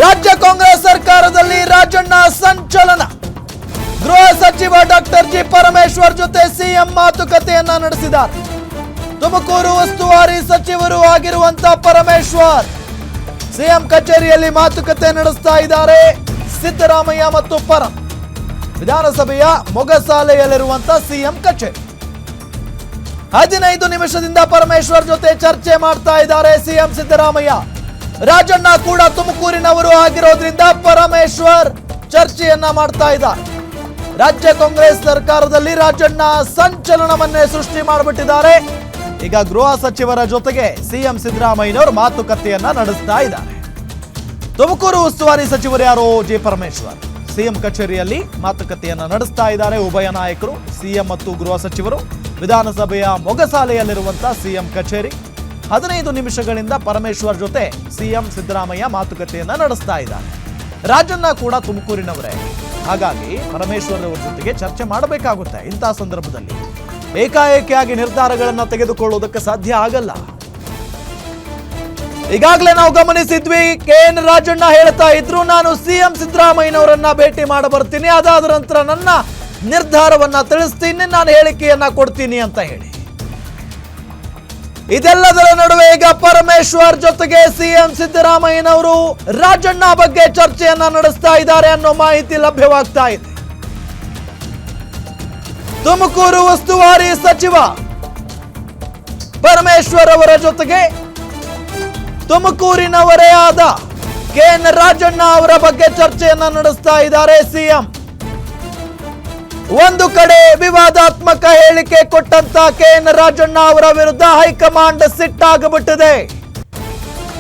ರಾಜ್ಯ ಕಾಂಗ್ರೆಸ್ ಸರ್ಕಾರದಲ್ಲಿ ರಾಜಣ್ಣ ಸಂಚಲನ. ಗೃಹ ಸಚಿವ ಡಾಕ್ಟರ್ ಜಿ ಪರಮೇಶ್ವರ್ ಜೊತೆ ಸಿಎಂ ಮಾತುಕತೆಯನ್ನ ನಡೆಸಿದ್ದಾರೆ. ತುಮಕೂರು ಉಸ್ತುವಾರಿ ಸಚಿವರು ಆಗಿರುವಂತಹ ಪರಮೇಶ್ವರ್ ಸಿಎಂ ಕಚೇರಿಯಲ್ಲಿ ಮಾತುಕತೆ ನಡೆಸ್ತಾ ಇದ್ದಾರೆ. ಸಿದ್ದರಾಮಯ್ಯ ಮತ್ತು ಪರಂ ವಿಧಾನಸಭೆಯ ಮೊಗಸಾಲೆಯಲ್ಲಿರುವಂತಹ ಸಿಎಂ ಕಚೇರಿ. 15 ನಿಮಿಷದಿಂದ ಪರಮೇಶ್ವರ್ ಜೊತೆ ಚರ್ಚೆ ಮಾಡ್ತಾ ಇದ್ದಾರೆ ಸಿಎಂ ಸಿದ್ದರಾಮಯ್ಯ. ರಾಜಣ್ಣ ಕೂಡ ತುಮಕೂರಿನವರು ಆಗಿರೋದ್ರಿಂದ ಪರಮೇಶ್ವರ್ ಚರ್ಚೆಯನ್ನ ಮಾಡ್ತಾ ಇದ್ದಾರೆ. ರಾಜ್ಯ ಕಾಂಗ್ರೆಸ್ ಸರ್ಕಾರದಲ್ಲಿ ರಾಜಣ್ಣ ಸಂಚಲನವನ್ನೇ ಸೃಷ್ಟಿ ಮಾಡಿಬಿಟ್ಟಿದ್ದಾರೆ. ಈಗ ಗೃಹ ಸಚಿವರ ಜೊತೆಗೆ ಸಿಎಂ ಸಿದ್ದರಾಮಯ್ಯನವರು ಮಾತುಕತೆಯನ್ನ ನಡೆಸ್ತಾ ಇದ್ದಾರೆ. ತುಮಕೂರು ಉಸ್ತುವಾರಿ ಸಚಿವರು ಯಾರು? ಜಿ ಪರಮೇಶ್ವರ್ ಸಿಎಂ ಕಚೇರಿಯಲ್ಲಿ ಮಾತುಕತೆಯನ್ನ ನಡೆಸ್ತಾ ಇದ್ದಾರೆ. ಉಭಯ ನಾಯಕರು ಸಿಎಂ ಮತ್ತು ಗೃಹ ಸಚಿವರು ವಿಧಾನಸಭೆಯ ಮೊಗಸಾಲೆಯಲ್ಲಿರುವಂತಹ ಸಿಎಂ ಕಚೇರಿ. 15 ನಿಮಿಷಗಳಿಂದ ಪರಮೇಶ್ವರ್ ಜೊತೆ ಸಿಎಂ ಸಿದ್ದರಾಮಯ್ಯ ಮಾತುಕತೆಯನ್ನ ನಡೆಸ್ತಾ ಇದ್ದಾರೆ. ರಾಜಣ್ಣ ಕೂಡ ತುಮಕೂರಿನವರೇ, ಹಾಗಾಗಿ ಪರಮೇಶ್ವರ್ ಅವರ ಜೊತೆಗೆ ಚರ್ಚೆ ಮಾಡಬೇಕಾಗುತ್ತೆ. ಇಂತಹ ಸಂದರ್ಭದಲ್ಲಿ ಏಕಾಏಕಿಯಾಗಿ ನಿರ್ಧಾರಗಳನ್ನ ತೆಗೆದುಕೊಳ್ಳುವುದಕ್ಕೆ ಸಾಧ್ಯ ಆಗಲ್ಲ. ಈಗಾಗಲೇ ನಾವು ಗಮನಿಸಿದ್ವಿ, ಕೆಎನ್ ರಾಜಣ್ಣ ಹೇಳ್ತಾ ಇದ್ರು, ನಾನು ಸಿಎಂ ಸಿದ್ದರಾಮಯ್ಯನವರನ್ನ ಭೇಟಿ ಮಾಡ ಬರ್ತೀನಿ, ಅದಾದ ನಂತರ ನನ್ನ ನಿರ್ಧಾರವನ್ನ ತಿಳಿಸ್ತೀನಿ, ನಾನು ಹೇಳಿಕೆಯನ್ನ ಕೊಡ್ತೀನಿ ಅಂತ ಹೇಳಿ. ಇದೆಲ್ಲದರ ನಡುವೆ ಈಗ ಪರಮೇಶ್ವರ್ ಜೊತೆಗೆ ಸಿಎಂ ಸಿದ್ದರಾಮಯ್ಯನವರು ರಾಜಣ್ಣ ಬಗ್ಗೆ ಚರ್ಚೆಯನ್ನ ನಡೆಸ್ತಾ ಇದ್ದಾರೆ ಅನ್ನೋ ಮಾಹಿತಿ ಲಭ್ಯವಾಗ್ತಾ ಇದೆ. ತುಮಕೂರು ಉಸ್ತುವಾರಿ ಸಚಿವ ಪರಮೇಶ್ವರ್ ಅವರ ಜೊತೆಗೆ ತುಮಕೂರಿನವರೇ ಆದ ಕೆಎನ್ ರಾಜಣ್ಣ ಅವರ ಬಗ್ಗೆ ಚರ್ಚೆಯನ್ನ ನಡೆಸ್ತಾ ಇದ್ದಾರೆ ಸಿಎಂ. ಒಂದು ಕಡೆ ವಿವಾದಾತ್ಮಕ ಹೇಳಿಕೆ ಕೊಟ್ಟಂತ ಕೆಎನ್ ರಾಜಣ್ಣ ಅವರ ವಿರುದ್ಧ ಹೈಕಮಾಂಡ್ ಸಿಟ್ಟಾಗಿಬಿಟ್ಟಿದೆ.